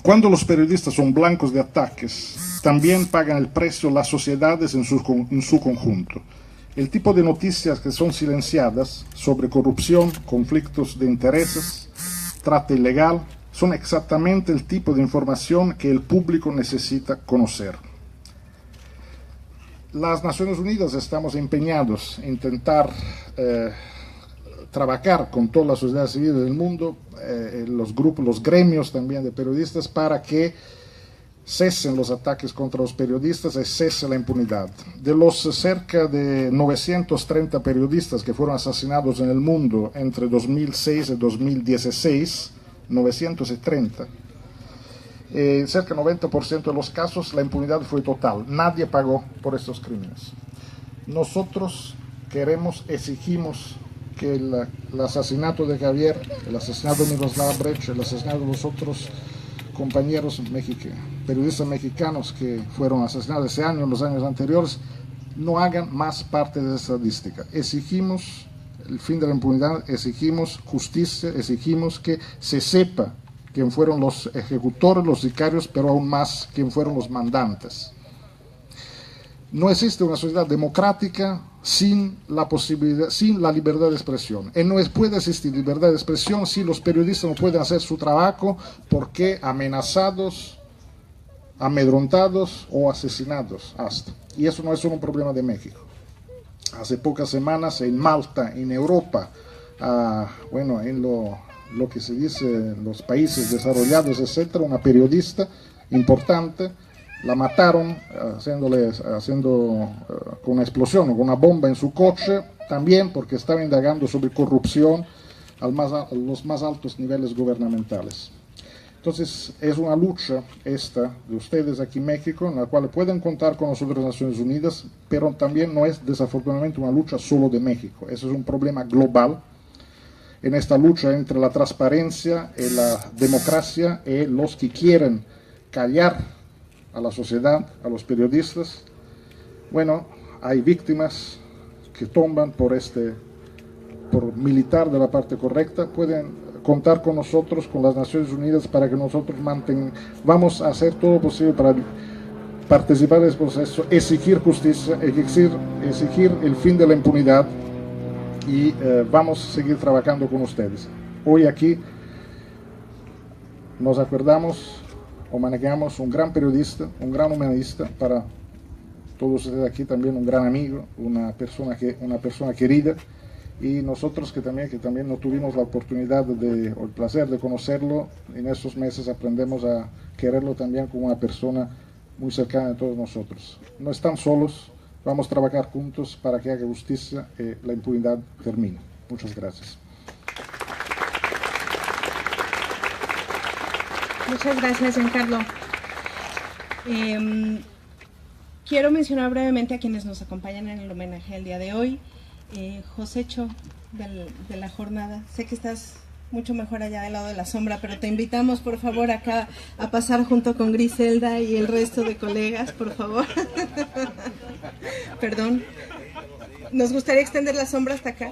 Cuando los periodistas son blancos de ataques, también pagan el precio las sociedades en su conjunto. El tipo de noticias que son silenciadas sobre corrupción, conflictos de intereses, trata ilegal, son exactamente el tipo de información que el público necesita conocer. Las Naciones Unidas estamos empeñados en intentar trabajar con toda la sociedad civil del mundo, los grupos, los gremios también de periodistas, para que cesen los ataques contra los periodistas y cese la impunidad. De los cerca de 930 periodistas que fueron asesinados en el mundo entre 2006 y 2016, 930, cerca del 90% de los casos la impunidad fue total. Nadie pagó por estos crímenes. Nosotros queremos, exigimos que el asesinato de Javier, el asesinato de Miroslava Breč, el asesinato de los otros compañeros periodistas mexicanos que fueron asesinados ese año, en los años anteriores, no hagan más parte de esa estadística. Exigimos el fin de la impunidad, exigimos justicia, exigimos que se sepa quién fueron los ejecutores, los sicarios, pero aún más quién fueron los mandantes. No existe una sociedad democrática sin la posibilidad, sin la libertad de expresión. Y no puede existir libertad de expresión si los periodistas no pueden hacer su trabajo porque amenazados, amedrontados o asesinados hasta. Y eso no es solo un problema de México. Hace pocas semanas en Malta, en Europa, en lo que se dice en los países desarrollados, etcétera, una periodista importante, la mataron con una explosión o con una bomba en su coche, también porque estaba indagando sobre corrupción a los más altos niveles gubernamentales. Entonces es una lucha esta de ustedes aquí en México, en la cual pueden contar con nosotros las Naciones Unidas, pero también no es desafortunadamente una lucha solo de México. Ese es un problema global en esta lucha entre la transparencia y la democracia y los que quieren callar a la sociedad, a los periodistas. Bueno, hay víctimas que tomban por militar de la parte correcta. Pueden contar con nosotros, con las Naciones Unidas, para que nosotros vamos a hacer todo posible para participar en este proceso, exigir justicia, exigir el fin de la impunidad y vamos a seguir trabajando con ustedes. Hoy aquí nos acordamos, homenajeamos un gran periodista, un gran humanista, para todos ustedes aquí también un gran amigo, una persona querida, y nosotros que también no tuvimos la oportunidad o el placer de conocerlo, en estos meses aprendemos a quererlo también como una persona muy cercana a todos nosotros. No están solos, vamos a trabajar juntos para que haga justicia y la impunidad termine. Muchas gracias. Muchas gracias, Giancarlo. Quiero mencionar brevemente a quienes nos acompañan en el homenaje del día de hoy. Josécho, de la jornada, sé que estás mucho mejor allá del lado de la sombra, pero te invitamos por favor acá a pasar junto con Griselda y el resto de colegas, por favor. Perdón. Nos gustaría extender la sombra hasta acá.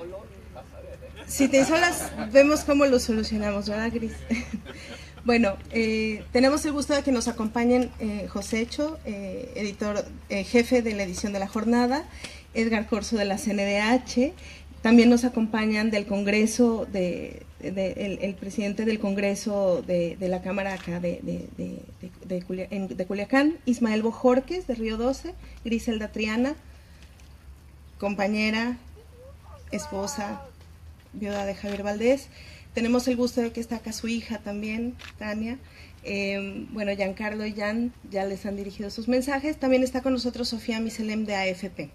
Si te insolas, vemos cómo lo solucionamos, ¿verdad, Gris? Bueno, tenemos el gusto de que nos acompañen Josécho, editor, jefe de la edición de La Jornada, Edgar Corzo de la CNDH, también nos acompañan del Congreso, el presidente del Congreso de la Cámara acá de Culiacán, Ismael Bojorques de Río 12, Griselda Triana, compañera, esposa, viuda de Javier Valdés. Tenemos el gusto de que está acá su hija también, Tania. Bueno, Giancarlo y Jan ya les han dirigido sus mensajes. También está con nosotros Sofía Miselem de AFP.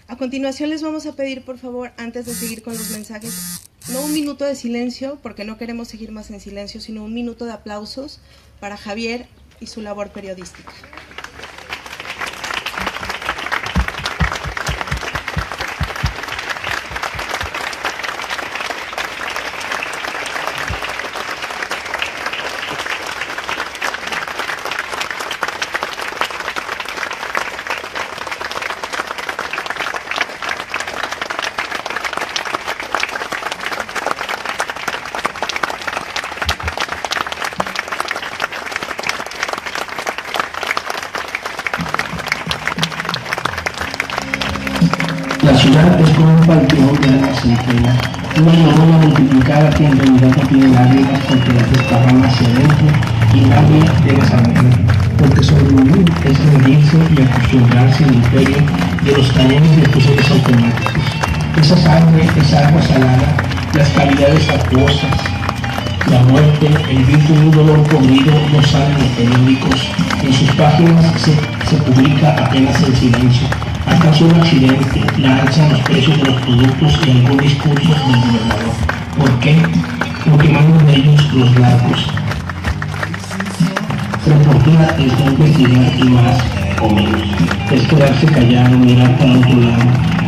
A continuación les vamos a pedir, por favor, antes de seguir con los mensajes, no un minuto de silencio, porque no queremos seguir más en silencio, sino un minuto de aplausos para Javier y su labor periodística. panteón de alma centena, una llorona multiplicada que en realidad no tiene lágrimas porque las desparrama hacia adentro y nadie debe saberlo, porque sobrevivir es rendirse y acostumbrarse al imperio de los cañones de fusiles automáticos. Esa sangre, esa agua salada, las cavidades acuosas, la muerte, el grito de un dolor podrido no salen en los periódicos, en sus páginas se publica apenas en silencio. ¿Acaso un accidente, la alza en los precios de los productos y algún discurso del gobernador? ¿Por qué? Porque mandan de ellos los largos. Su fortuna es no investigar y más o menos. Es quedarse callado, mirar para otro lado,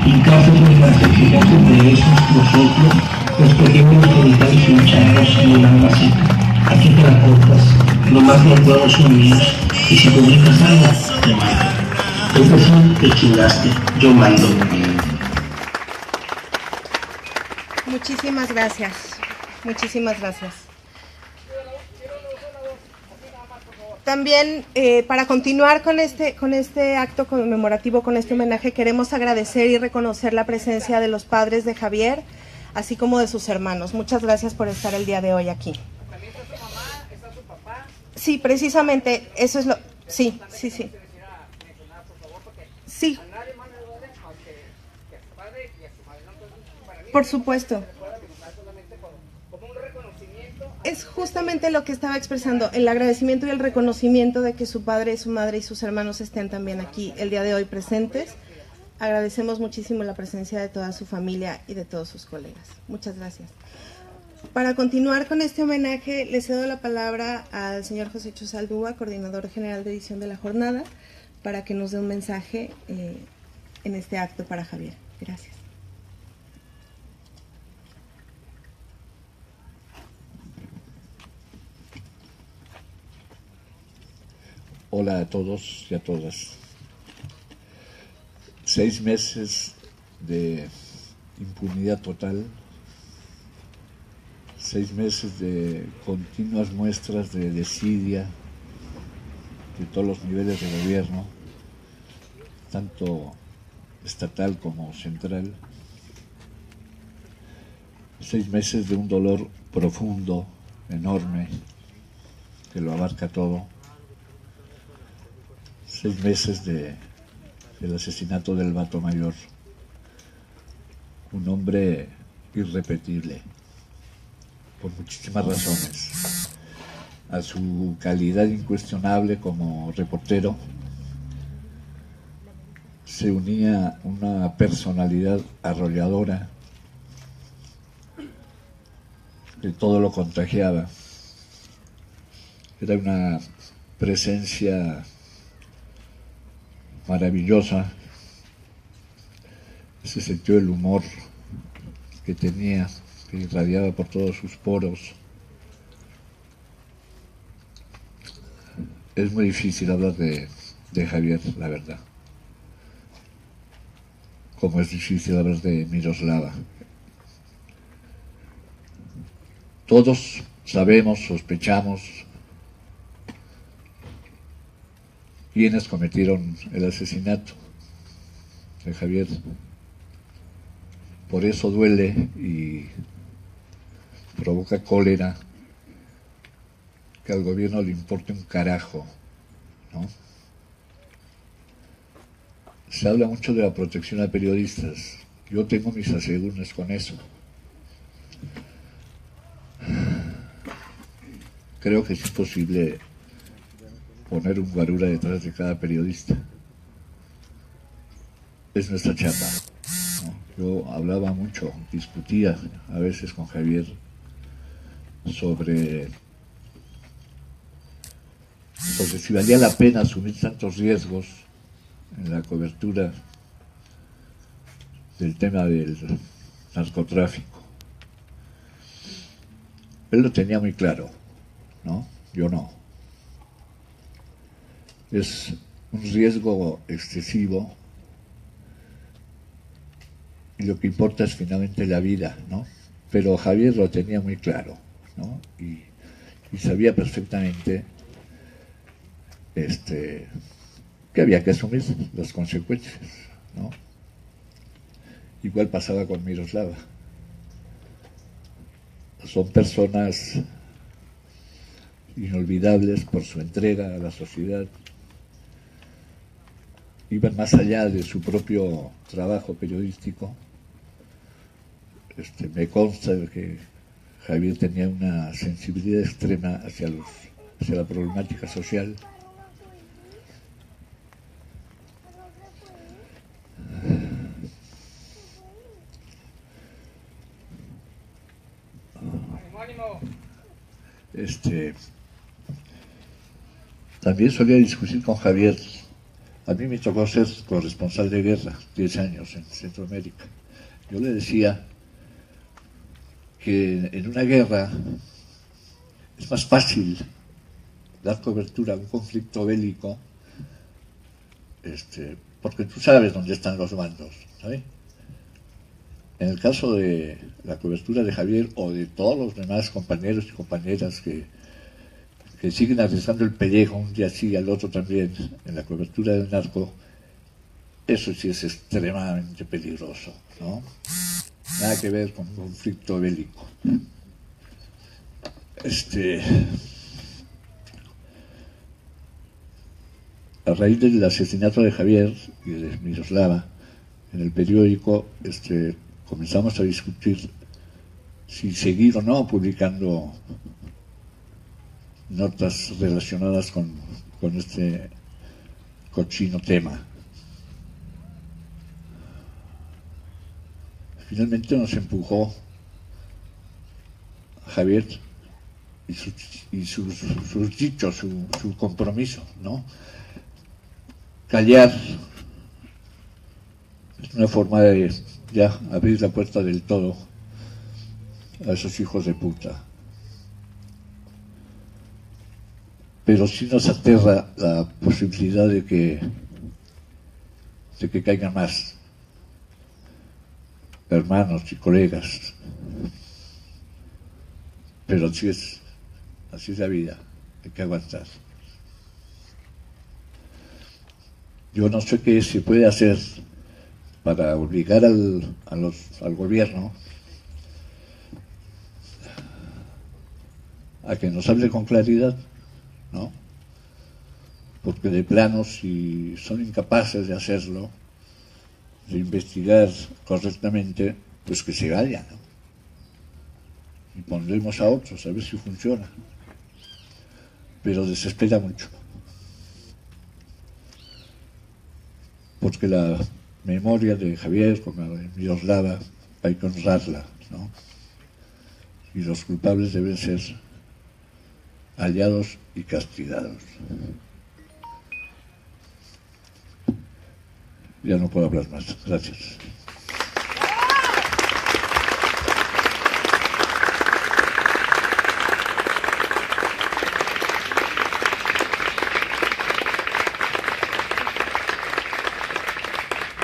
hincarse sobre las exigencias de esos, nosotros, los pequeños genitales hinchados y el alma seca. Aquí te la cortas, lo más de todos son míos, y si publicas algo, te mato. Es decir, te chingaste, yo mando. Muchísimas gracias. Muchísimas gracias. También, para continuar con este acto conmemorativo, con este homenaje, queremos agradecer y reconocer la presencia de los padres de Javier, así como de sus hermanos. Muchas gracias por estar el día de hoy aquí. ¿También está su mamá? ¿Está su papá? Sí, precisamente, eso es lo... Sí, sí, sí. Sí. Por supuesto. Es justamente lo que estaba expresando, el agradecimiento y el reconocimiento de que su padre, su madre y sus hermanos estén también aquí el día de hoy presentes. Agradecemos muchísimo la presencia de toda su familia y de todos sus colegas. Muchas gracias. Para continuar con este homenaje, le cedo la palabra al señor José Chosaldúa, coordinador general de edición de la jornada, para que nos dé un mensaje en este acto para Javier. Gracias. Hola a todos y a todas. 6 meses de impunidad total, 6 meses de continuas muestras de desidia de todos los niveles de gobierno, tanto estatal como central. 6 meses de un dolor profundo, enorme, que lo abarca todo. 6 meses del asesinato del Vato Mayor, un hombre irrepetible, por muchísimas razones. A su calidad incuestionable como reportero se unía una personalidad arrolladora que todo lo contagiaba. Era una presencia maravillosa, ese sentido del humor que tenía, que irradiaba por todos sus poros. Es muy difícil hablar de Javier, la verdad, como es difícil hablar de Miroslava. Todos sabemos, sospechamos quienes cometieron el asesinato de Javier. Por eso duele y provoca cólera que al gobierno le importe un carajo, ¿no? Se habla mucho de la protección a periodistas. Yo tengo mis asegúnes con eso. Creo que es imposible poner un guarura detrás de cada periodista. Es nuestra chamba, ¿no? Yo hablaba mucho, discutía a veces con Javier sobre si valía la pena asumir tantos riesgos en la cobertura del tema del narcotráfico. Él lo tenía muy claro, ¿no? Yo no. Es un riesgo excesivo y lo que importa es finalmente la vida, ¿no? Pero Javier lo tenía muy claro, ¿no? Y sabía perfectamente que había que asumir las consecuencias, ¿no? Igual pasaba con Miroslava. Son personas inolvidables por su entrega a la sociedad. Iban más allá de su propio trabajo periodístico. Me consta de que Javier tenía una sensibilidad extrema hacia la problemática social. También solía discutir con Javier. A mí me tocó ser corresponsal de guerra 10 años en Centroamérica. Yo le decía que en una guerra es más fácil dar cobertura a un conflicto bélico, porque tú sabes dónde están los bandos, ¿sabes? En el caso de la cobertura de Javier o de todos los demás compañeros y compañeras que siguen arriesgando el pellejo un día sí y al otro también en la cobertura del narco, eso sí es extremadamente peligroso, ¿no? Nada que ver con un conflicto bélico. A raíz del asesinato de Javier y de Miroslava, en el periódico comenzamos a discutir si seguir o no publicando notas relacionadas con este cochino tema. Finalmente nos empujó Javier y sus dichos, su compromiso, ¿no? Callar es una forma de ya abrir la puerta del todo a esos hijos de puta. Pero sí nos aterra la posibilidad de que caigan más hermanos y colegas. Pero así es la vida, hay que aguantar. Yo no sé qué se puede hacer para obligar al gobierno a que nos hable con claridad, ¿no? Porque de plano, si son incapaces de hacerlo, de investigar correctamente, pues que se vayan, ¿no? Y pondremos a otros a ver si funciona. Pero desespera mucho. Porque la memoria de Javier, como la de Miroslava, hay que honrarla, ¿no? Y los culpables deben ser hallados y castigados. Ya no puedo hablar más. Gracias.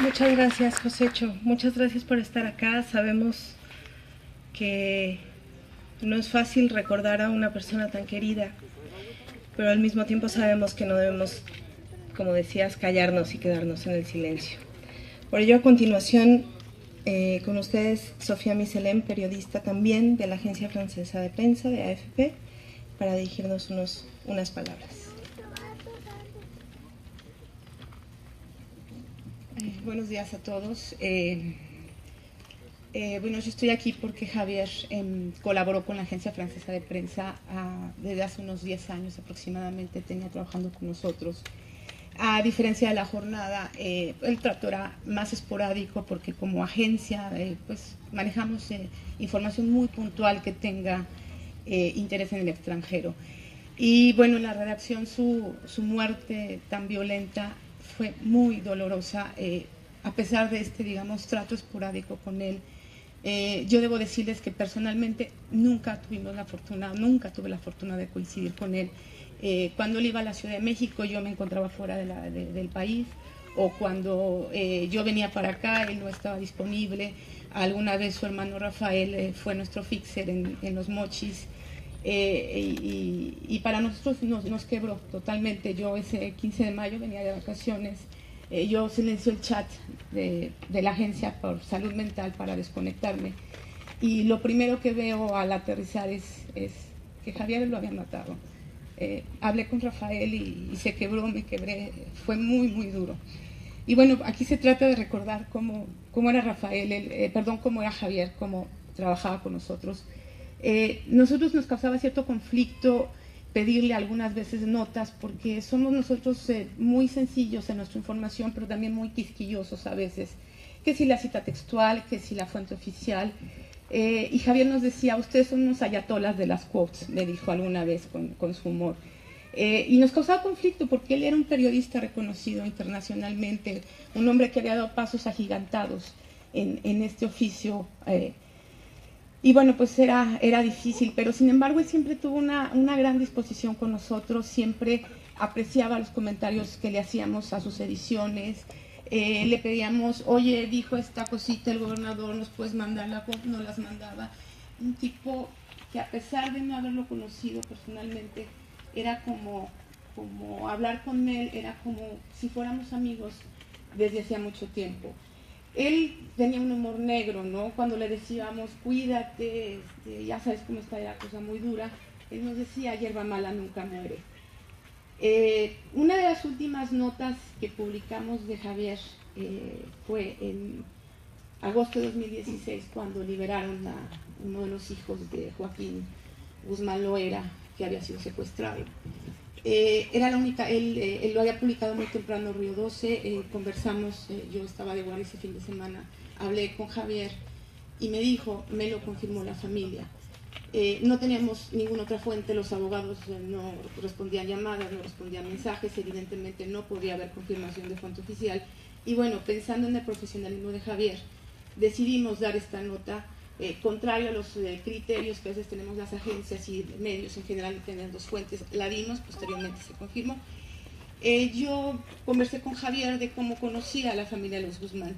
Muchas gracias, Josécho. Muchas gracias por estar acá. Sabemos que no es fácil recordar a una persona tan querida, pero al mismo tiempo sabemos que no debemos, como decías, callarnos y quedarnos en el silencio. Por ello, a continuación, con ustedes, Sofía Miselem, periodista también de la Agencia Francesa de Prensa, de AFP, para dirigirnos unas palabras. Buenos días a todos. Bueno, yo estoy aquí porque Javier colaboró con la Agencia Francesa de Prensa desde hace unos 10 años aproximadamente, tenía trabajando con nosotros. A diferencia de la jornada, el trato era más esporádico porque como agencia pues manejamos información muy puntual que tenga interés en el extranjero. Y bueno, en la redacción su muerte tan violenta fue muy dolorosa, a pesar de digamos, trato esporádico con él. Yo debo decirles que personalmente nunca tuve la fortuna de coincidir con él. Cuando él iba a la Ciudad de México, yo me encontraba fuera del país, o cuando yo venía para acá, él no estaba disponible. Alguna vez su hermano Rafael fue nuestro fixer en Los Mochis, y para nosotros nos quebró totalmente. Yo ese 15 de mayo venía de vacaciones Yo silencio el chat de la Agencia por Salud Mental para desconectarme, y lo primero que veo al aterrizar es que Javier lo había matado. Hablé con Rafael y se quebró, me quebré, fue muy, muy duro. Y bueno, aquí se trata de recordar cómo era Rafael, cómo era Javier, cómo trabajaba con nosotros. Nosotros nos causaba cierto conflicto pedirle algunas veces notas, porque somos nosotros muy sencillos en nuestra información, pero también muy quisquillosos a veces, que si la cita textual, que si la fuente oficial. Y Javier nos decía, ustedes son unos ayatolas de las quotes, me dijo alguna vez con su humor. Y nos causaba conflicto porque él era un periodista reconocido internacionalmente, un hombre que había dado pasos agigantados en este oficio. Y bueno, pues era difícil, pero sin embargo él siempre tuvo una gran disposición con nosotros, siempre apreciaba los comentarios que le hacíamos a sus ediciones. Le pedíamos, oye, dijo esta cosita el gobernador, ¿nos puedes mandarla? No las mandaba. Un tipo que, a pesar de no haberlo conocido personalmente, era como hablar con él, era como si fuéramos amigos desde hacía mucho tiempo. Él tenía un humor negro, ¿no? Cuando le decíamos, cuídate, ya sabes cómo está la cosa muy dura, él nos decía, hierba mala nunca muere. Una de las últimas notas que publicamos de Javier fue en agosto de 2016, cuando liberaron a uno de los hijos de Joaquín Guzmán Loera, que había sido secuestrado. Era la única, él lo había publicado muy temprano, Río 12, conversamos, yo estaba de guardia ese fin de semana, hablé con Javier y me dijo, me lo confirmó la familia. No teníamos ninguna otra fuente, los abogados no respondían llamadas, no respondían mensajes, evidentemente no podía haber confirmación de fuente oficial. Y bueno, pensando en el profesionalismo de Javier, decidimos dar esta nota, contrario a los criterios que a veces tenemos las agencias y medios en general de tener dos fuentes. La dimos, posteriormente se confirmó. Yo conversé con Javier de cómo conocía a la familia de los Guzmán,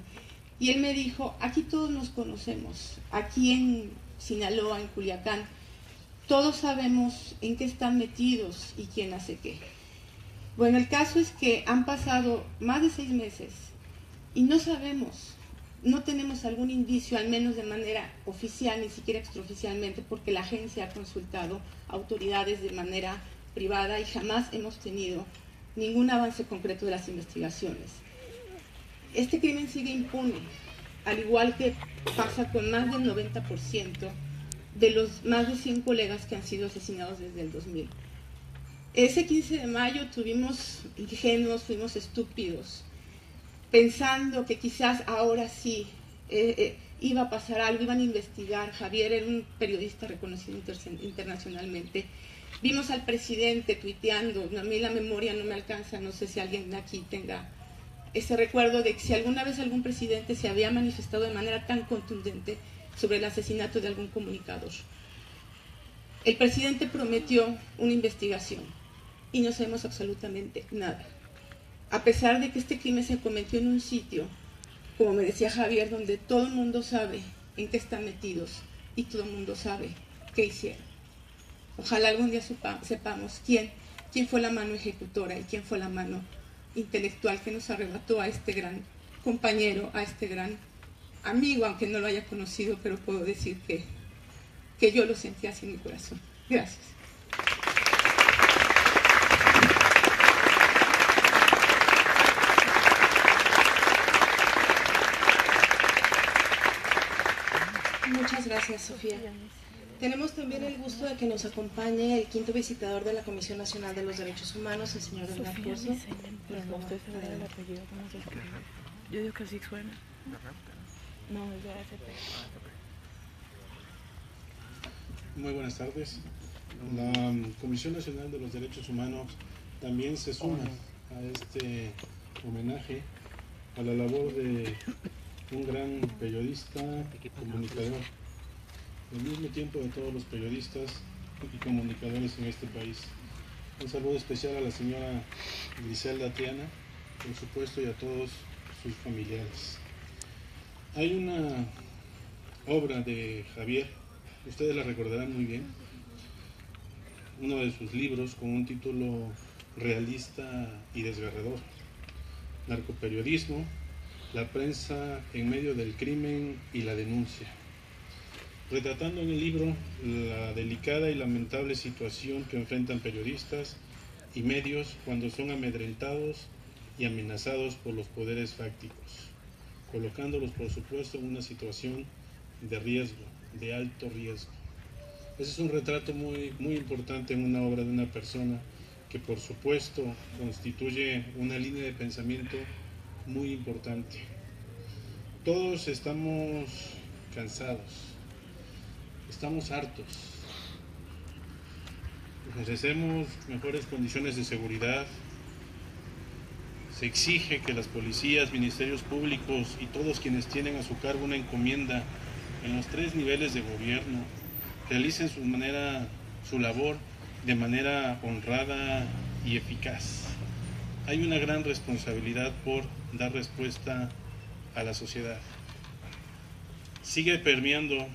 y él me dijo, aquí todos nos conocemos, aquí en Sinaloa, en Culiacán, todos sabemos en qué están metidos y quién hace qué. Bueno, el caso es que han pasado más de 6 meses y no sabemos, no tenemos algún indicio, al menos de manera oficial, ni siquiera extraoficialmente, porque la agencia ha consultado autoridades de manera privada y jamás hemos tenido ningún avance concreto de las investigaciones. Este crimen sigue impune, al igual que pasa con más del 90% de los más de 100 colegas que han sido asesinados desde el 2000. Ese 15 de mayo tuvimos ingenuos, fuimos estúpidos, pensando que quizás ahora sí iba a pasar algo, iban a investigar. Javier era un periodista reconocido internacionalmente. Vimos al presidente tuiteando, a mí la memoria no me alcanza, no sé si alguien aquí tenga ese recuerdo de que si alguna vez algún presidente se había manifestado de manera tan contundente sobre el asesinato de algún comunicador. El presidente prometió una investigación y no sabemos absolutamente nada. A pesar de que este crimen se cometió en un sitio, como me decía Javier, donde todo el mundo sabe en qué están metidos y todo el mundo sabe qué hicieron. Ojalá algún día sepamos quién fue la mano ejecutora y quién fue la mano intelectual que nos arrebató a este gran compañero, a este gran amigo, aunque no lo haya conocido, pero puedo decir que yo lo sentí así en mi corazón. Gracias. Muchas gracias, Sofía. Tenemos también el gusto de que nos acompañe el quinto visitador de la Comisión Nacional de los Derechos Humanos, el señor Edgar Corzo. Yo digo que así suena. No, es de AFP. Muy buenas tardes. La Comisión Nacional de los Derechos Humanos también se suma a este homenaje a la labor de un gran periodista y comunicador, al mismo tiempo de todos los periodistas y comunicadores en este país. Un saludo especial a la señora Griselda Triana, por supuesto, y a todos sus familiares. Hay una obra de Javier, ustedes la recordarán muy bien, uno de sus libros con un título realista y desgarrador. narcoperiodismo, la prensa en medio del crimen y la denuncia, retratando en el libro la delicada y lamentable situación que enfrentan periodistas y medios cuando son amedrentados y amenazados por los poderes fácticos, colocándolos por supuesto en una situación de riesgo, de alto riesgo. Ese es un retrato muy importante en una obra de una persona que por supuesto constituye una línea de pensamiento muy importante. Todos estamos cansados, estamos hartos, merecemos mejores condiciones de seguridad. Se exige que las policías, ministerios públicos y todos quienes tienen a su cargo una encomienda en los 3 niveles de gobierno realicen su labor de manera honrada y eficaz. Hay una gran responsabilidad por dar respuesta a la sociedad. Sigue permeando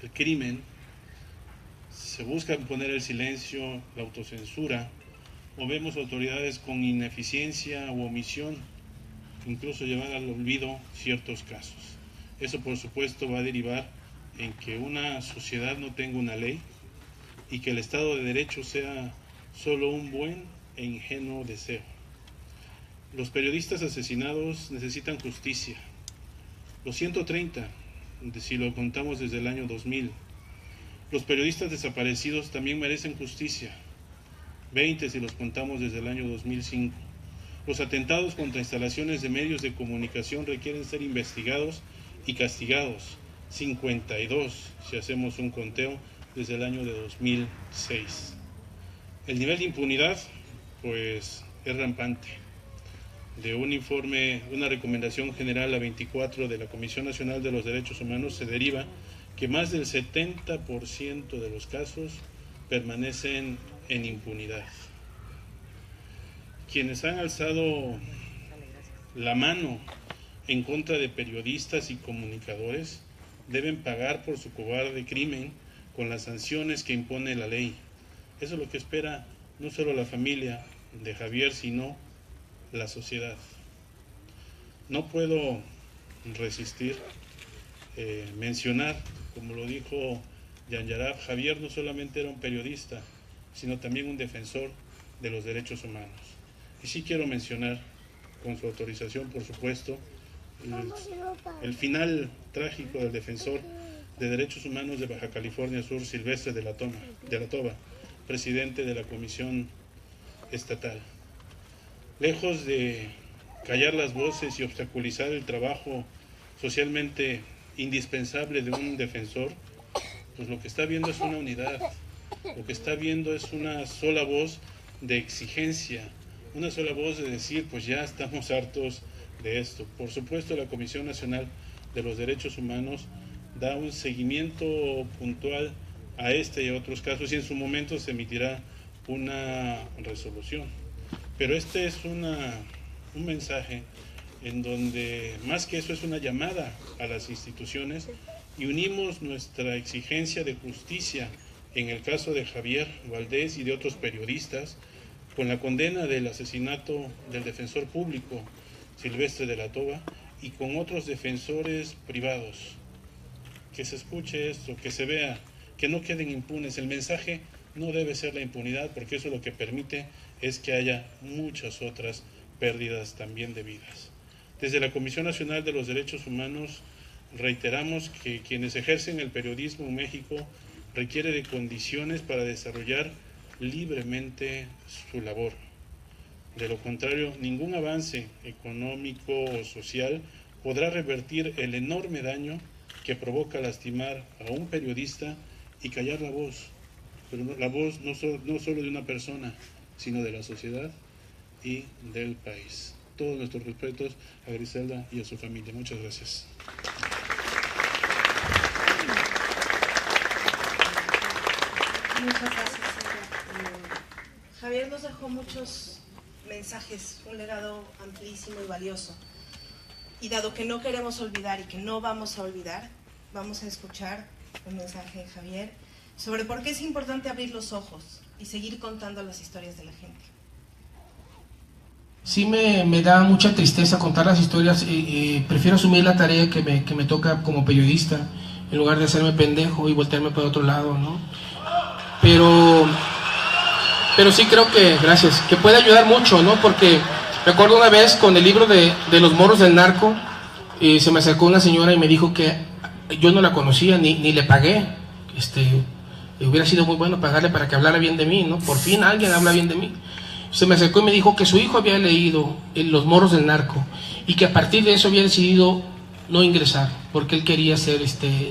el crimen, se busca imponer el silencio, la autocensura, o vemos autoridades con ineficiencia u omisión, incluso llevar al olvido ciertos casos. Eso por supuesto va a derivar en que una sociedad no tenga una ley y que el Estado de Derecho sea solo un buen e ingenuo deseo. Los periodistas asesinados necesitan justicia. Los 130, si lo contamos desde el año 2000. Los periodistas desaparecidos también merecen justicia. 20 si los contamos desde el año 2005. Los atentados contra instalaciones de medios de comunicación requieren ser investigados y castigados. 52 si hacemos un conteo desde el año de 2006. El nivel de impunidad pues es rampante. De un informe, una recomendación general a 24 de la Comisión Nacional de los Derechos Humanos se deriva que más del 70% de los casos permanecen en impunidad. Quienes han alzado la mano en contra de periodistas y comunicadores deben pagar por su cobarde crimen con las sanciones que impone la ley. Eso es lo que espera no solo la familia de Javier, sino la sociedad. No puedo resistir mencionar, como lo dijo Yan Yarab, Javier no solamente era un periodista, sino también un defensor de los derechos humanos. Y sí quiero mencionar, con su autorización por supuesto, el final trágico del defensor de derechos humanos de Baja California Sur, Silvestre de la Toba, presidente de la Comisión Estatal. Lejos de callar las voces y obstaculizar el trabajo socialmente indispensable de un defensor, pues lo que está viendo es una unidad, lo que está viendo es una sola voz de exigencia, una sola voz de decir, pues ya estamos hartos de esto. Por supuesto, la Comisión Nacional de los Derechos Humanos da un seguimiento puntual a este y a otros casos y en su momento se emitirá una resolución. Pero este es un mensaje en donde más que eso es una llamada a las instituciones y unimos nuestra exigencia de justicia en el caso de Javier Valdés y de otros periodistas con la condena del asesinato del defensor público Silvestre de la Toba y con otros defensores privados. Que se escuche esto, que se vea, que no queden impunes. El mensaje no debe ser la impunidad, porque eso lo que permite es que haya muchas otras pérdidas también de vidas. Desde la Comisión Nacional de los Derechos Humanos reiteramos que quienes ejercen el periodismo en México requiere de condiciones para desarrollar libremente su labor. De lo contrario, ningún avance económico o social podrá revertir el enorme daño que provoca lastimar a un periodista y callar la voz, pero la voz no solo de una persona, sino de la sociedad y del país. Todos nuestros respetos a Griselda y a su familia. Muchas gracias. Muchas gracias. Javier nos dejó muchos mensajes, un legado amplísimo y valioso. Y dado que no queremos olvidar y que no vamos a olvidar, vamos a escuchar un mensaje de Javier sobre por qué es importante abrir los ojos y seguir contando las historias de la gente. sí me da mucha tristeza contar las historias. Prefiero asumir la tarea que me toca como periodista, en lugar de hacerme pendejo y voltearme para otro lado, ¿no? Pero sí creo que, gracias, que puede ayudar mucho, ¿no? Porque me acuerdo una vez con el libro de los morros del narco, se me acercó una señora y me dijo que yo no la conocía, ni le pagué. Hubiera sido muy bueno pagarle para que hablara bien de mí, ¿no? Por fin alguien habla bien de mí. Se me acercó y me dijo que su hijo había leído Los morros del narco y que a partir de eso había decidido no ingresar porque él quería ser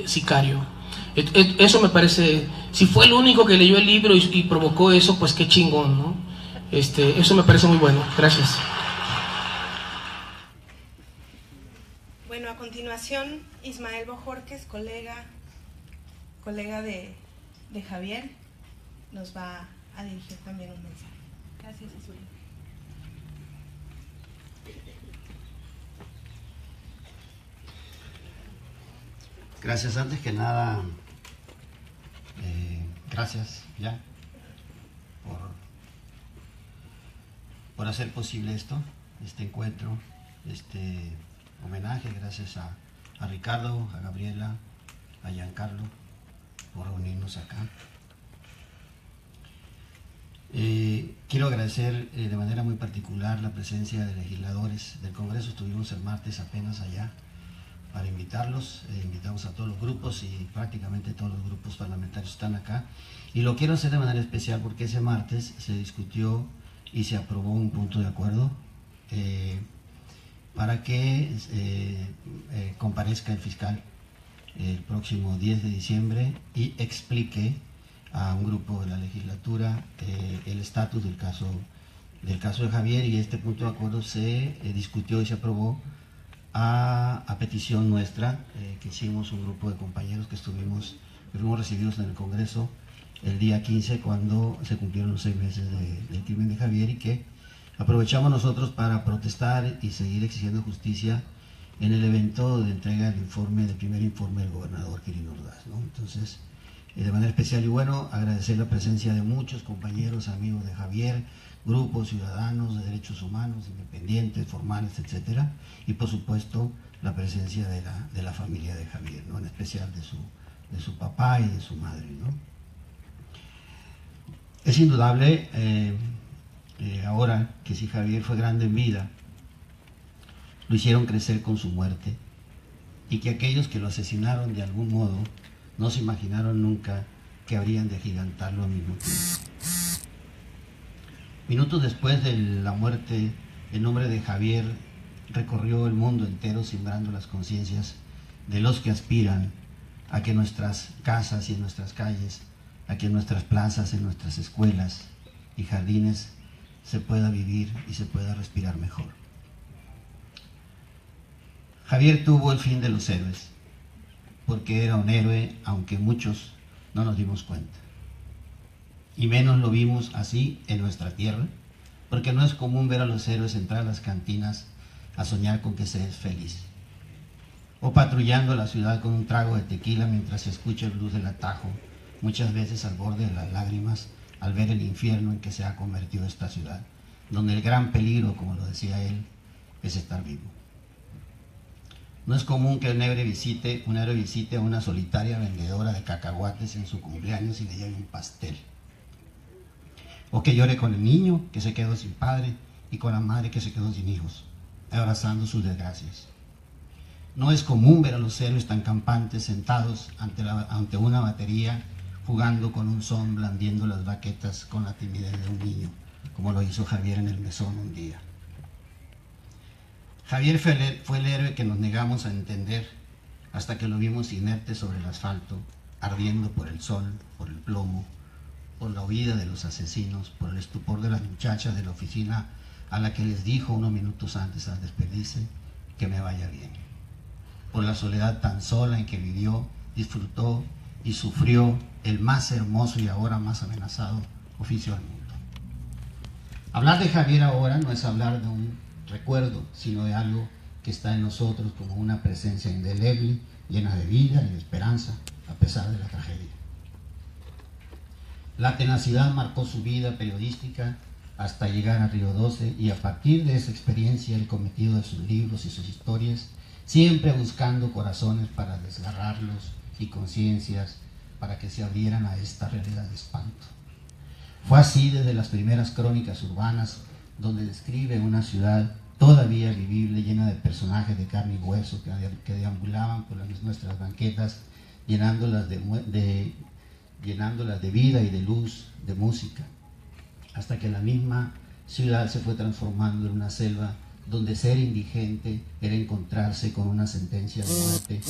sicario. Eso me parece, si fue el único que leyó el libro y provocó eso, pues qué chingón, ¿no? Eso me parece muy bueno. Gracias. Bueno, a continuación, Ismael Bojorquez, colega de Javier, nos va a dirigir también un mensaje. Gracias, Azul. Gracias. Antes que nada, gracias ya por hacer posible este encuentro, este homenaje. Gracias a Ricardo, a Gabriela, a Giancarlo por reunirnos acá. Quiero agradecer de manera muy particular la presencia de legisladores del Congreso. Estuvimos el martes apenas allá para invitarlos. Invitamos a todos los grupos y prácticamente todos los grupos parlamentarios están acá. Y lo quiero hacer de manera especial porque ese martes se discutió y se aprobó un punto de acuerdo para que comparezca el fiscal el próximo 10 de diciembre y explique a un grupo de la legislatura el estatus del caso de Javier. Y este punto de acuerdo se discutió y se aprobó a petición nuestra, que hicimos un grupo de compañeros que fuimos recibidos en el Congreso el día 15 cuando se cumplieron los 6 meses del crimen de Javier, y que aprovechamos nosotros para protestar y seguir exigiendo justicia en el evento de entrega del primer informe del gobernador Quirino Ordaz, ¿no? Entonces, de manera especial y bueno, agradecer la presencia de muchos compañeros, amigos de Javier, grupos ciudadanos de derechos humanos, independientes, formales, etcétera, y por supuesto la presencia de la familia de Javier, ¿no? En especial de su papá y de su madre, ¿no? Es indudable ahora que si Javier fue grande en vida, lo hicieron crecer con su muerte, y que aquellos que lo asesinaron de algún modo no se imaginaron nunca que habrían de agigantarlo al mismo tiempo. Minutos después de la muerte, el nombre de Javier recorrió el mundo entero, sembrando las conciencias de los que aspiran a que en nuestras casas y en nuestras calles, a que en nuestras plazas, en nuestras escuelas y jardines se pueda vivir y se pueda respirar mejor. Javier tuvo el fin de los héroes, porque era un héroe, aunque muchos no nos dimos cuenta. Y menos lo vimos así en nuestra tierra, porque no es común ver a los héroes entrar a las cantinas a soñar con que se es feliz, o patrullando la ciudad con un trago de tequila mientras se escucha el blues del atajo, muchas veces al borde de las lágrimas al ver el infierno en que se ha convertido esta ciudad, donde el gran peligro, como lo decía él, es estar vivo. No es común que un héroe visite a una solitaria vendedora de cacahuates en su cumpleaños y le lleve un pastel, o que llore con el niño que se quedó sin padre y con la madre que se quedó sin hijos, abrazando sus desgracias. No es común ver a los héroes tan campantes sentados ante una batería, jugando con un son, blandiendo las baquetas con la timidez de un niño, como lo hizo Javier en el mesón un día. Javier fue el héroe que nos negamos a entender hasta que lo vimos inerte sobre el asfalto, ardiendo por el sol, por el plomo, por la huida de los asesinos, por el estupor de las muchachas de la oficina a la que les dijo unos minutos antes al despedirse que me vaya bien, por la soledad tan sola en que vivió, disfrutó y sufrió el más hermoso y ahora más amenazado oficio del mundo. Hablar de Javier ahora no es hablar de un recuerdo, sino de algo que está en nosotros como una presencia indeleble, llena de vida y de esperanza, a pesar de la tragedia. La tenacidad marcó su vida periodística hasta llegar a Río 12, y a partir de esa experiencia el cometido de sus libros y sus historias, siempre buscando corazones para desgarrarlos y conciencias para que se abrieran a esta realidad de espanto. Fue así desde las primeras crónicas urbanas, donde describe una ciudad todavía vivible, llena de personajes de carne y hueso que deambulaban por nuestras banquetas, llenándolas de vida y de luz, de música, hasta que la misma ciudad se fue transformando en una selva donde ser indigente era encontrarse con una sentencia de muerte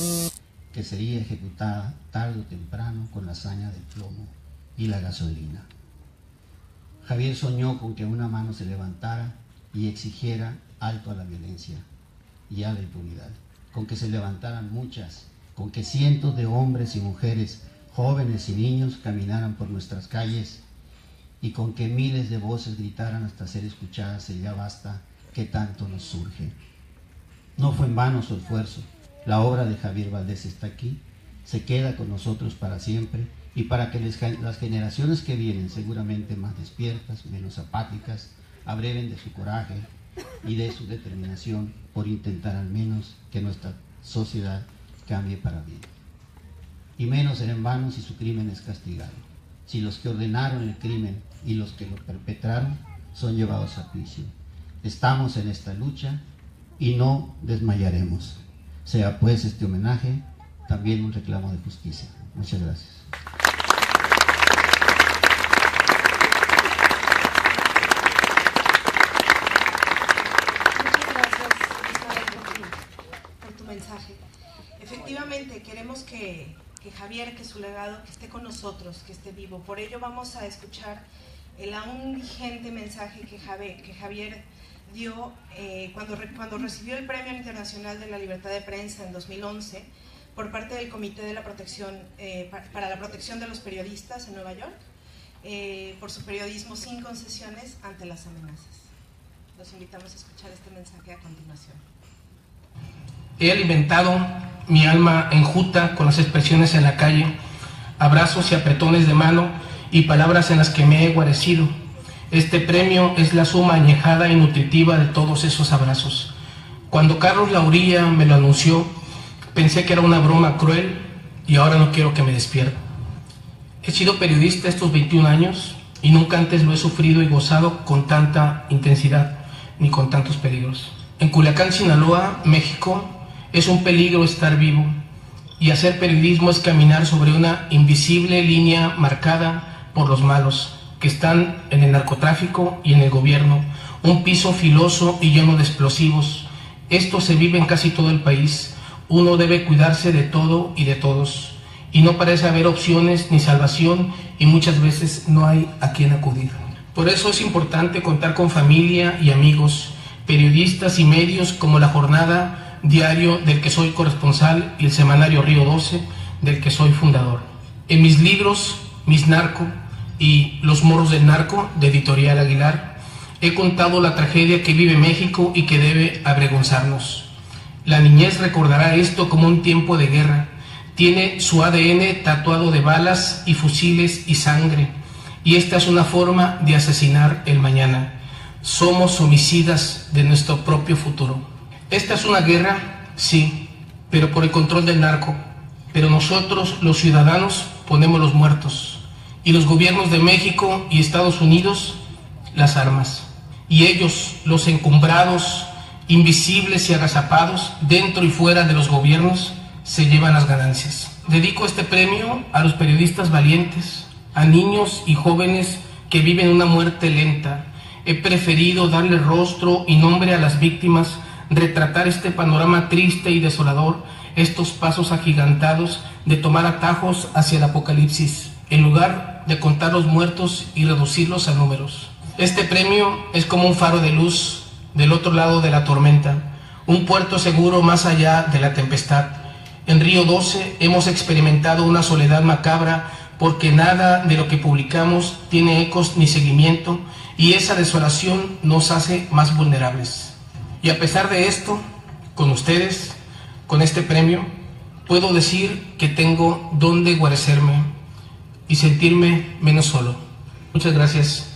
que sería ejecutada tarde o temprano con la hazaña del plomo y la gasolina. Javier soñó con que una mano se levantara y exigiera alto a la violencia y a la impunidad, con que se levantaran muchas, con que cientos de hombres y mujeres, jóvenes y niños caminaran por nuestras calles, y con que miles de voces gritaran hasta ser escuchadas el ya basta que tanto nos surge. No fue en vano su esfuerzo. La obra de Javier Valdés está aquí, se queda con nosotros para siempre, y para que las generaciones que vienen, seguramente más despiertas, menos apáticas, abreven de su coraje y de su determinación por intentar al menos que nuestra sociedad cambie para bien. Y menos será en vano si su crimen es castigado, si los que ordenaron el crimen y los que lo perpetraron son llevados a juicio. Estamos en esta lucha y no desmayaremos. Sea pues este homenaje también un reclamo de justicia. Muchas gracias. Mensaje. Efectivamente, queremos que Javier, que su legado, que esté con nosotros, que esté vivo. Por ello vamos a escuchar el aún vigente mensaje que Javier dio cuando recibió el Premio Internacional de la Libertad de Prensa en 2011 por parte del Comité de la Protección, para la Protección de los Periodistas en Nueva York, por su periodismo sin concesiones ante las amenazas. Los invitamos a escuchar este mensaje a continuación. He alimentado mi alma enjuta con las expresiones en la calle, abrazos y apretones de mano y palabras en las que me he guarecido. Este premio es la suma añejada y nutritiva de todos esos abrazos. Cuando Carlos Lauría me lo anunció, pensé que era una broma cruel y ahora no quiero que me despierten. He sido periodista estos 21 años y nunca antes lo he sufrido y gozado con tanta intensidad ni con tantos peligros. En Culiacán, Sinaloa, México, es un peligro estar vivo, y hacer periodismo es caminar sobre una invisible línea marcada por los malos que están en el narcotráfico y en el gobierno, un piso filoso y lleno de explosivos. Esto se vive en casi todo el país. Uno debe cuidarse de todo y de todos, y no parece haber opciones ni salvación, y muchas veces no hay a quién acudir. Por eso es importante contar con familia y amigos, periodistas y medios como La Jornada, diario del que soy corresponsal, y el semanario Río 12, del que soy fundador. En mis libros, Mis Narco y Los Morros del Narco, de Editorial Aguilar, he contado la tragedia que vive México y que debe avergonzarnos. La niñez recordará esto como un tiempo de guerra. Tiene su ADN tatuado de balas y fusiles y sangre, y esta es una forma de asesinar el mañana. Somos homicidas de nuestro propio futuro. Esta es una guerra, sí, pero por el control del narco. Pero nosotros, los ciudadanos, ponemos los muertos, y los gobiernos de México y Estados Unidos, las armas. Y ellos, los encumbrados, invisibles y agazapados, dentro y fuera de los gobiernos, se llevan las ganancias. Dedico este premio a los periodistas valientes, a niños y jóvenes que viven una muerte lenta. He preferido darle rostro y nombre a las víctimas, retratar este panorama triste y desolador, estos pasos agigantados de tomar atajos hacia el apocalipsis, en lugar de contar los muertos y reducirlos a números. Este premio es como un faro de luz del otro lado de la tormenta, un puerto seguro más allá de la tempestad. En Río 12 hemos experimentado una soledad macabra porque nada de lo que publicamos tiene ecos ni seguimiento, y esa desolación nos hace más vulnerables. Y a pesar de esto, con ustedes, con este premio, puedo decir que tengo dónde guarecerme y sentirme menos solo. Muchas gracias.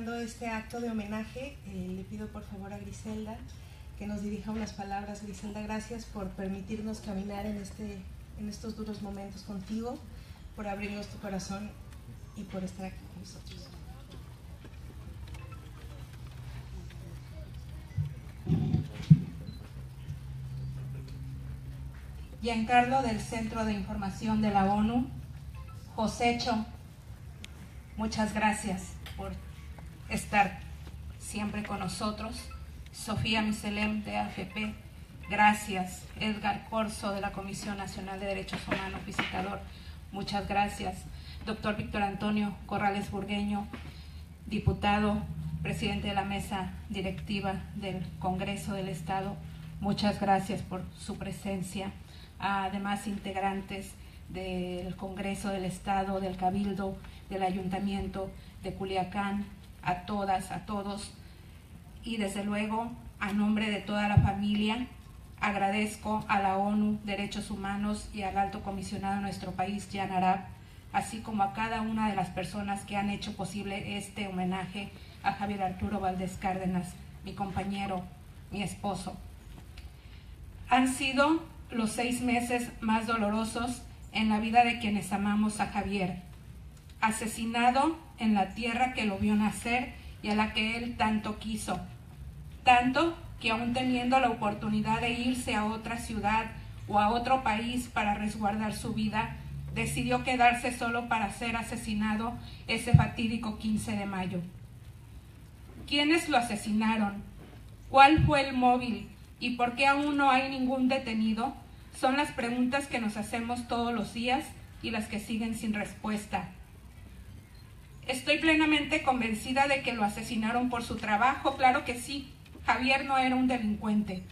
cerrando este acto de homenaje, le pido por favor a Griselda que nos dirija unas palabras. Griselda, gracias por permitirnos caminar en estos duros momentos contigo, por abrirnos tu corazón y por estar aquí con nosotros. Giancarlo, del Centro de Información de la ONU. Josécho, muchas gracias por estar siempre con nosotros. Sofía Miselem, de AFP, gracias. Edgar Corso, de la Comisión Nacional de Derechos Humanos, visitador, muchas gracias. Doctor Víctor Antonio Corrales Burgueño, diputado, presidente de la mesa directiva del Congreso del Estado, muchas gracias por su presencia. Además, integrantes del Congreso del Estado, del Cabildo, del Ayuntamiento de Culiacán, a todas, a todos, y desde luego, a nombre de toda la familia, agradezco a la ONU Derechos Humanos y al Alto Comisionado de nuestro país, Jan Arab, así como a cada una de las personas que han hecho posible este homenaje a Javier Arturo Valdés Cárdenas, mi compañero, mi esposo. Han sido los 6 meses más dolorosos en la vida de quienes amamos a Javier, asesinado en la tierra que lo vio nacer y a la que él tanto quiso, tanto que aún teniendo la oportunidad de irse a otra ciudad o a otro país para resguardar su vida, decidió quedarse solo para ser asesinado ese fatídico 15 de mayo. ¿Quiénes lo asesinaron? ¿Cuál fue el móvil? ¿Y por qué aún no hay ningún detenido? Son las preguntas que nos hacemos todos los días y las que siguen sin respuesta. Estoy plenamente convencida de que lo asesinaron por su trabajo, claro que sí. Javier no era un delincuente.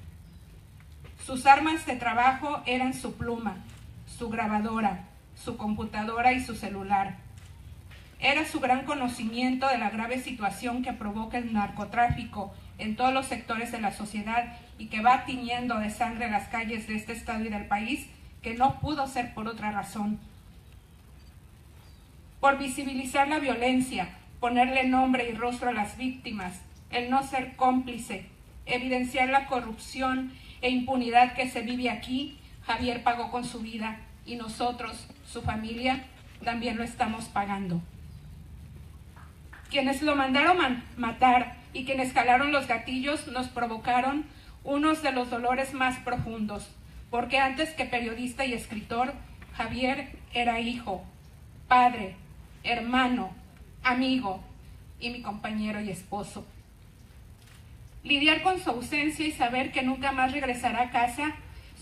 Sus armas de trabajo eran su pluma, su grabadora, su computadora y su celular. Era su gran conocimiento de la grave situación que provoca el narcotráfico en todos los sectores de la sociedad y que va tiñendo de sangre las calles de este estado y del país, que no pudo ser por otra razón. Por visibilizar la violencia, ponerle nombre y rostro a las víctimas, el no ser cómplice, evidenciar la corrupción e impunidad que se vive aquí, Javier pagó con su vida y nosotros, su familia, también lo estamos pagando. Quienes lo mandaron matar y quienes jalaron los gatillos nos provocaron unos de los dolores más profundos, porque antes que periodista y escritor, Javier era hijo, padre, hermano, amigo y mi compañero y esposo. Lidiar con su ausencia y saber que nunca más regresará a casa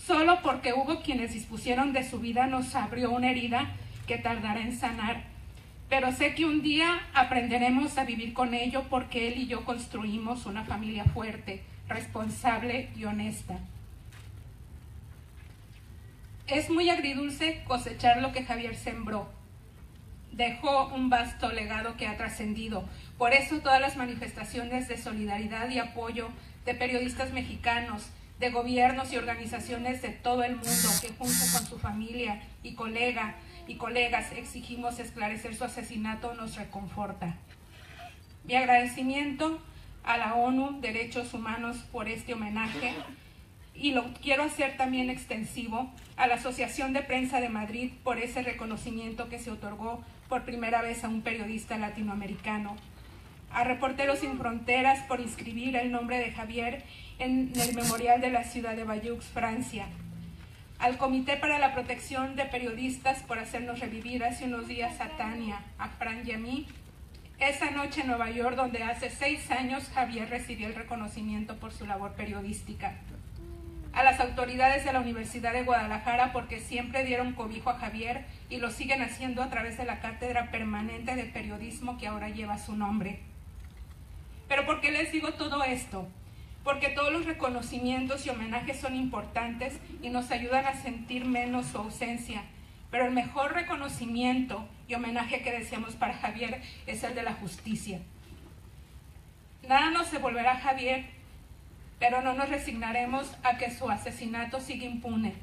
solo porque hubo quienes dispusieron de su vida nos abrió una herida que tardará en sanar. Pero sé que un día aprenderemos a vivir con ello porque él y yo construimos una familia fuerte, responsable y honesta. Es muy agridulce cosechar lo que Javier sembró. Dejó un vasto legado que ha trascendido. Por eso todas las manifestaciones de solidaridad y apoyo de periodistas mexicanos, de gobiernos y organizaciones de todo el mundo que junto con su familia y colegas exigimos esclarecer su asesinato nos reconforta. Mi agradecimiento a la ONU Derechos Humanos por este homenaje y lo quiero hacer también extensivo a la Asociación de Prensa de Madrid por ese reconocimiento que se otorgó por primera vez a un periodista latinoamericano, a Reporteros Sin Fronteras por inscribir el nombre de Javier en el memorial de la ciudad de Bayeux, Francia, al Comité para la Protección de Periodistas por hacernos revivir hace unos días a Tania, a Fran y a mí, esa noche en Nueva York donde hace 6 años Javier recibió el reconocimiento por su labor periodística, a las autoridades de la Universidad de Guadalajara porque siempre dieron cobijo a Javier y lo siguen haciendo a través de la Cátedra Permanente de Periodismo que ahora lleva su nombre. ¿Pero por qué les digo todo esto? Porque todos los reconocimientos y homenajes son importantes y nos ayudan a sentir menos su ausencia, pero el mejor reconocimiento y homenaje que deseamos para Javier es el de la justicia. Nada nos devolverá a Javier, pero no nos resignaremos a que su asesinato siga impune.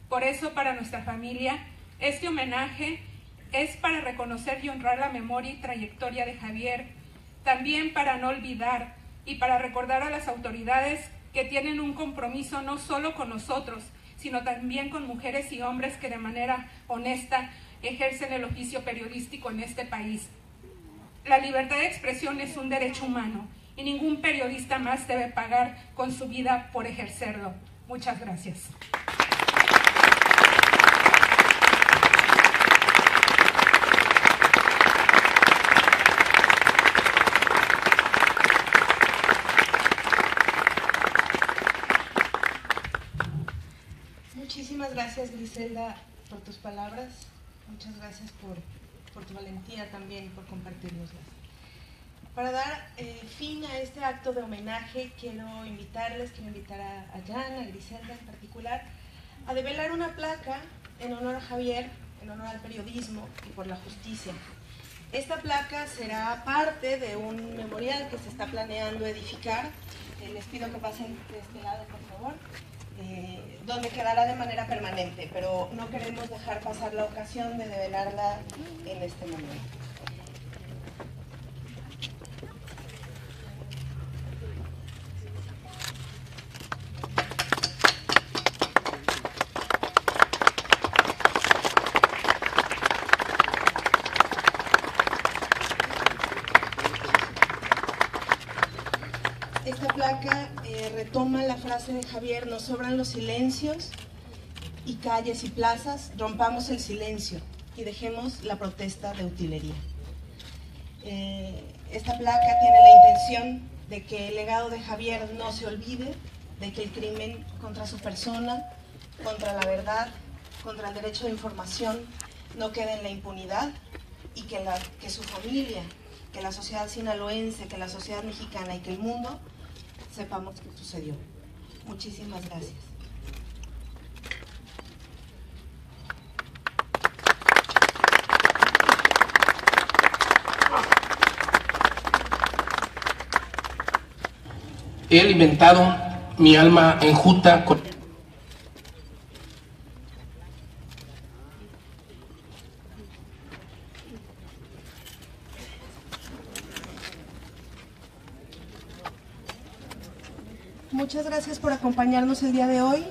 Por eso, para nuestra familia, este homenaje es para reconocer y honrar la memoria y trayectoria de Javier, También para no olvidar y para recordar a las autoridades que tienen un compromiso no solo con nosotros, sino también con mujeres y hombres que de manera honesta ejercen el oficio periodístico en este país. La libertad de expresión es un derecho humano y ningún periodista más debe pagar con su vida por ejercerlo. Muchas gracias. Muchísimas gracias, Griselda, por tus palabras. Muchas gracias por tu valentía también y por compartirnoslas. Para dar fin a este acto de homenaje, quiero invitar a Jan, a Griselda en particular, a develar una placa en honor a Javier, en honor al periodismo y por la justicia. Esta placa será parte de un memorial que se está planeando edificar. Les pido que pasen de este lado, por favor. Donde quedará de manera permanente, pero no queremos dejar pasar la ocasión de develarla en este momento. Esta placa retoma la frase de Javier: nos sobran los silencios y calles y plazas, rompamos el silencio y dejemos la protesta de utilería. Esta placa tiene la intención de que el legado de Javier no se olvide, de que el crimen contra su persona, contra la verdad, contra el derecho de información no quede en la impunidad y que su familia, que la sociedad sinaloense, que la sociedad mexicana y que el mundo sepamos qué sucedió. Muchísimas gracias. He alimentado mi alma enjuta con... Muchas gracias por acompañarnos el día de hoy.